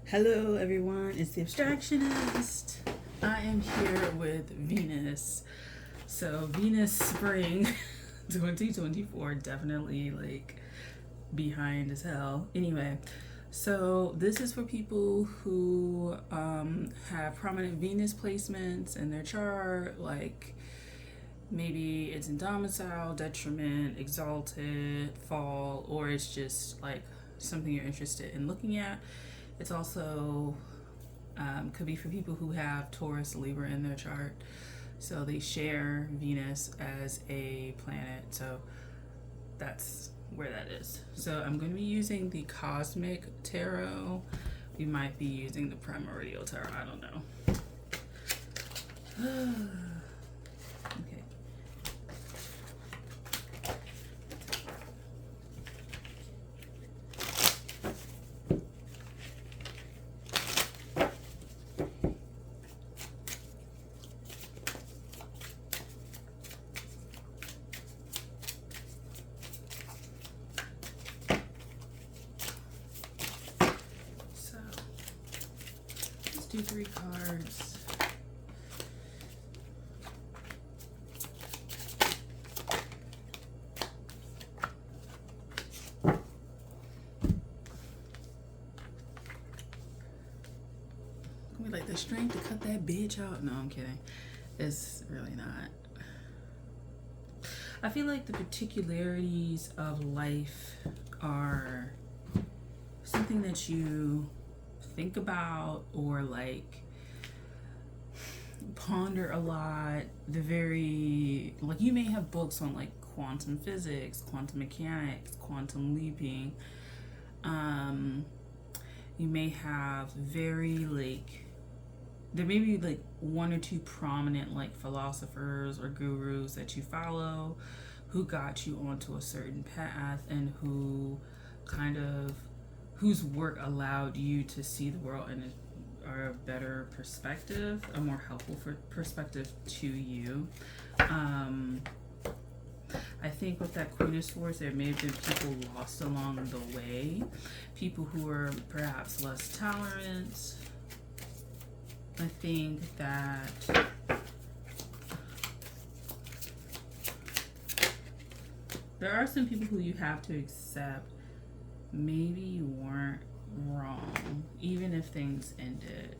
Hello everyone, it's the Abstractionist. I am here with Venus. So Venus spring 2024 definitely like behind as hell. Anyway, so this is for people who have prominent Venus placements in their chart, like maybe it's in domicile, detriment, exalted, fall, or it's just like something you're interested in looking at. It's also could be for people who have Taurus, Libra in their chart. So they share Venus as a planet. So that's where that is. So I'm going to be using the Cosmic Tarot. We might be using the Primordial Tarot. I don't know. Okay. Do 3 cards. We like the strength to cut that bitch out. No, I'm kidding. It's really not. I feel like the particularities of life are something that you think about or like ponder a lot. The very like you may have books on like quantum physics, quantum mechanics, quantum leaping. You may have very like there may be like 1 or 2 prominent like philosophers or gurus that you follow who got you onto a certain path and who kind of whose work allowed you to see the world in a better perspective, a more helpful perspective to you. I think with that Queen of Swords, there may have been people lost along the way, people who are perhaps less tolerant. I think that there are some people who you have to accept maybe you weren't wrong, even if things ended.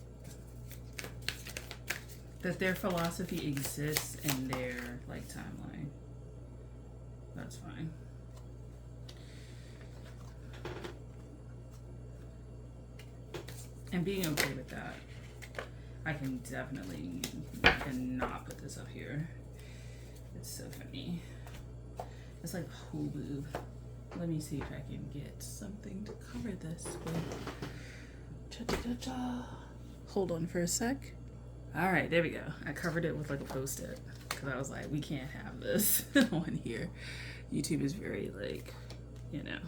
That their philosophy exists in their like timeline. That's fine. And being okay with that. I can definitely not put this up here. It's so funny. It's like Hulu. Let me see if I can get something to cover this with. Cha-cha-cha-cha. Hold on for a sec. All right, there we go. I covered it with like a Post-it because I was like, we can't have this on here. YouTube is very like, you know,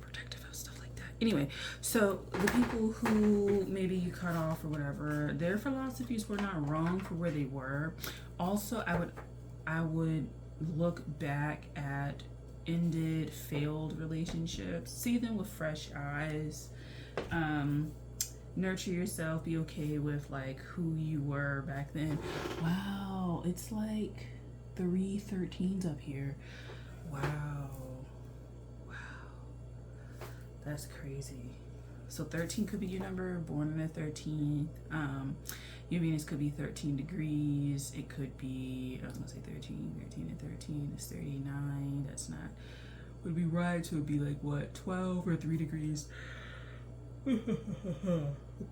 protective of stuff like that. Anyway, so the people who maybe you cut off or whatever, their philosophies were not wrong for where they were. Also, I would look back at ended, failed relationships, see them with fresh eyes, nurture yourself, be okay with like who you were back then. Wow, it's like 3 13s up here. Wow, that's crazy. So 13 could be your number, born on the 13th. Your Venus could be 13 degrees. It could be, I was gonna say 13 and 13 is 39. That's not, would be right. So it would be like what, 12 or 3 degrees.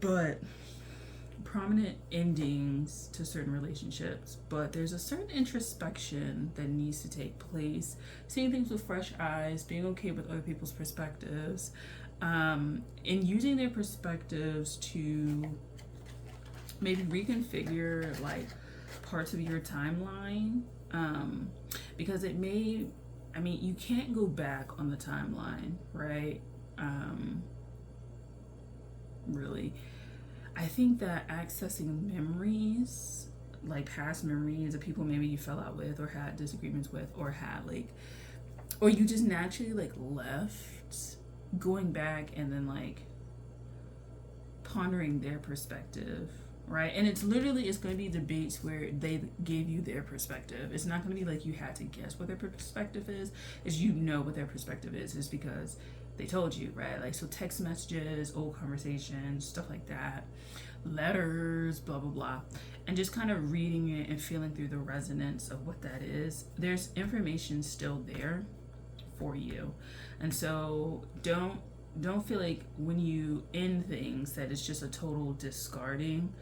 But prominent endings to certain relationships, but there's a certain introspection that needs to take place, seeing things with fresh eyes, being okay with other people's perspectives, and using their perspectives to maybe reconfigure like parts of your timeline, because it may, I mean, you can't go back on the timeline, right? Really, I think that accessing memories, like past memories of people maybe you fell out with or had disagreements with or had like, or you just naturally like left going back and then like pondering their perspective, right? And it's going to be debates where they gave you their perspective. It's not going to be like you had to guess what their perspective is. Is you know what their perspective is because they told you, right? Like, so text messages, old conversations, stuff like that, letters, blah blah blah, and just kind of reading it and feeling through the resonance of what that is. There's information still there for you, and so don't feel like when you end things that it's just a total discarding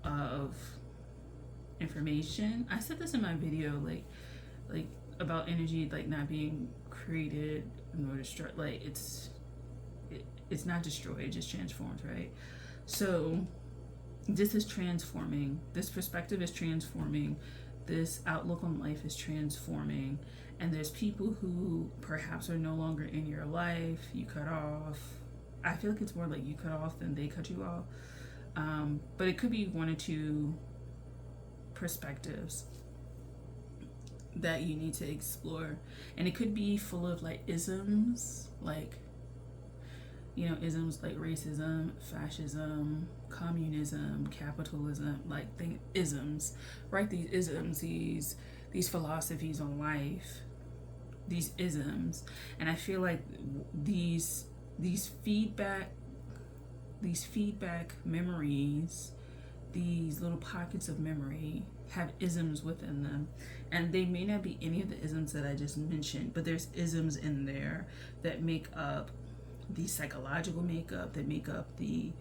of information. I said this in my video, like about energy like not being created nor destroyed. Like it's not destroyed, it just transforms, right? So this is transforming. This perspective is transforming. This outlook on life is transforming. And there's people who perhaps are no longer in your life, you cut off. I feel like it's more like you cut off than they cut you off. But it could be one or two perspectives that you need to explore. And it could be full of like isms, like, you know, isms like racism, fascism, communism, capitalism, like isms, right? These isms, these philosophies on life, these isms. And I feel like these feedback memories, these little pockets of memory have isms within them. And they may not be any of the isms that I just mentioned, but there's isms in there that make up the psychological makeup, that make up the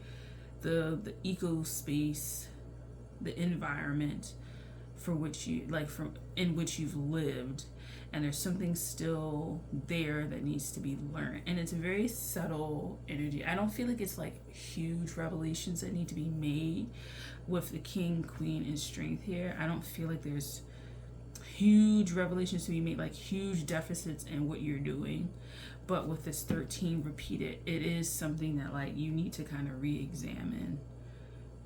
eco space, the environment for which you in which you've lived. And there's something still there that needs to be learned, and it's a very subtle energy. I don't feel like it's like huge revelations that need to be made with the king, queen, and strength here. I don't feel like there's huge revelations to be made, like huge deficits in what you're doing. But with this 13 repeated, it is something that like you need to kind of re-examine.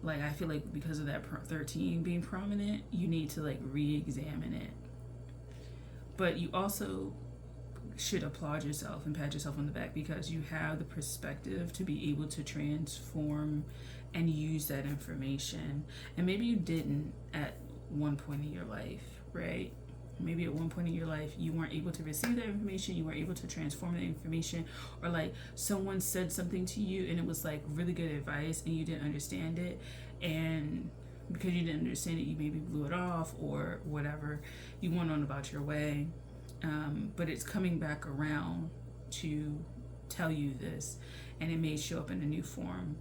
Like I feel like because of that 13 being prominent, you need to like re-examine it. But you also should applaud yourself and pat yourself on the back because you have the perspective to be able to transform and use that information. And maybe you didn't at one point in your life, right? Maybe at one point in your life you weren't able to receive that information, you weren't able to transform the information, or like someone said something to you and it was like really good advice and you didn't understand it, and because you didn't understand it you maybe blew it off or whatever, you went on about your way. But it's coming back around to tell you this, and it may show up in a new form,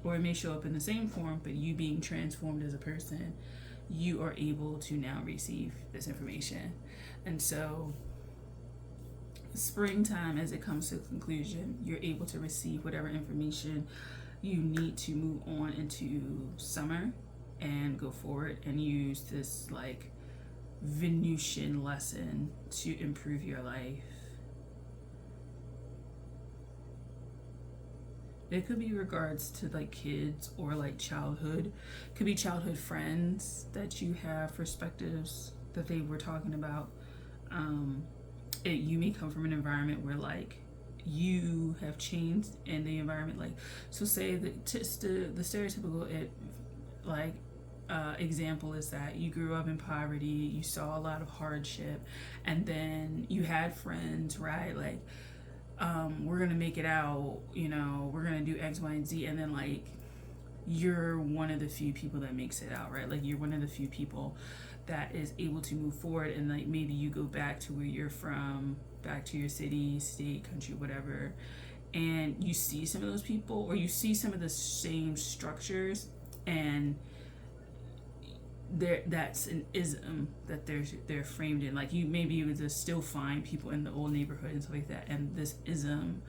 or it may show up in the same form, but you being transformed as a person, you are able to now receive this information. And so springtime, as it comes to a conclusion, you're able to receive whatever information you need to move on into summer and go forward and use this like Venusian lesson to improve your life. It could be regards to like kids or like childhood. It could be childhood friends that you have perspectives that they were talking about. You may come from an environment where like you have changed in the environment. Like, so say the stereotypical example is that you grew up in poverty, you saw a lot of hardship, and then you had friends, right? Like, we're gonna make it out, you know, we're gonna do X, Y, and Z, and then like you're one of the few people that makes it out, right? Like you're one of the few people that is able to move forward, and like maybe you go back to where you're from, back to your city, state, country, whatever, and you see some of those people, or you see some of the same structures, and that's an ism that they're framed in. Like you maybe would just still find people in the old neighborhood and stuff like that, and this ism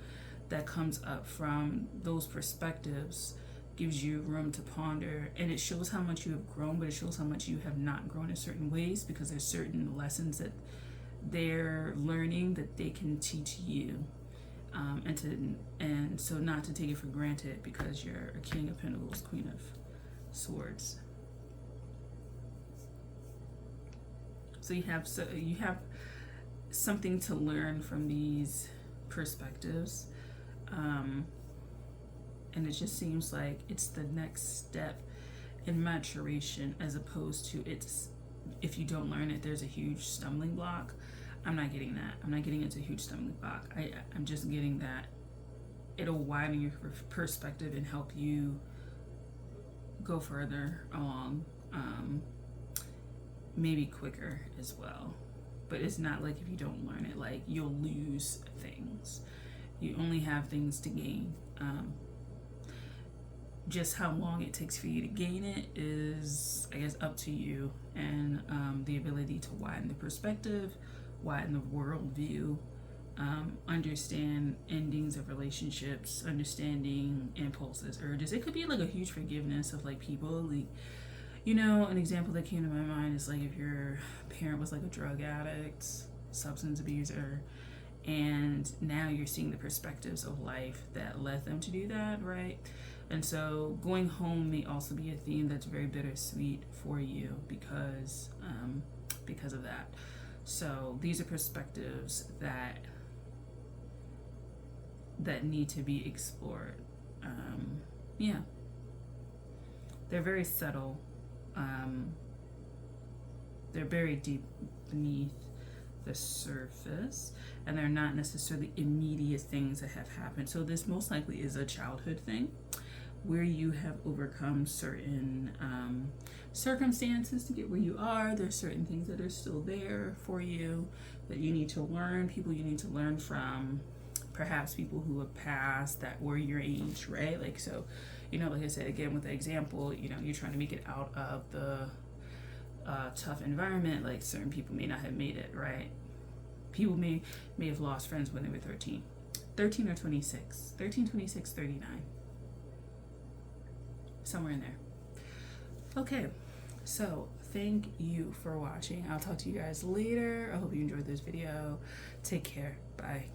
that comes up from those perspectives gives you room to ponder, and it shows how much you have grown, but it shows how much you have not grown in certain ways, because there's certain lessons that they're learning that they can teach you, and so not to take it for granted because you're a King of Pentacles, Queen of Swords. So you have something to learn from these perspectives. And it just seems like it's the next step in maturation, as opposed to it's, if you don't learn it, there's a huge stumbling block. I'm not getting that. I'm not getting it's a huge stumbling block. I'm just getting that it'll widen your perspective and help you go further along, maybe quicker as well. But it's not like if you don't learn it, like you'll lose things. You only have things to gain. Just how long it takes for you to gain it is, I guess, up to you, and the ability to widen the perspective, widen the worldview, understand endings of relationships, understanding impulses, urges. It could be like a huge forgiveness of like people. Like, you know, an example that came to my mind is like if your parent was like a drug addict, substance abuser, and now you're seeing the perspectives of life that led them to do that, right? And so going home may also be a theme that's very bittersweet for you because of that. So these are perspectives that need to be explored. Yeah, they're very subtle. They're very deep beneath the surface, and they're not necessarily immediate things that have happened. So this most likely is a childhood thing where you have overcome certain circumstances to get where you are. There's certain things that are still there for you that you need to learn, people you need to learn from, perhaps people who have passed that were your age, right? Like, so, you know, like I said, again, with the example, you know, you're trying to make it out of the tough environment. Like certain people may not have made it, right? People may have lost friends when they were 13 or 26, 13, 26, 39, somewhere in there. Okay, so thank you for watching. I'll talk to you guys later. I hope you enjoyed this video. Take care. Bye.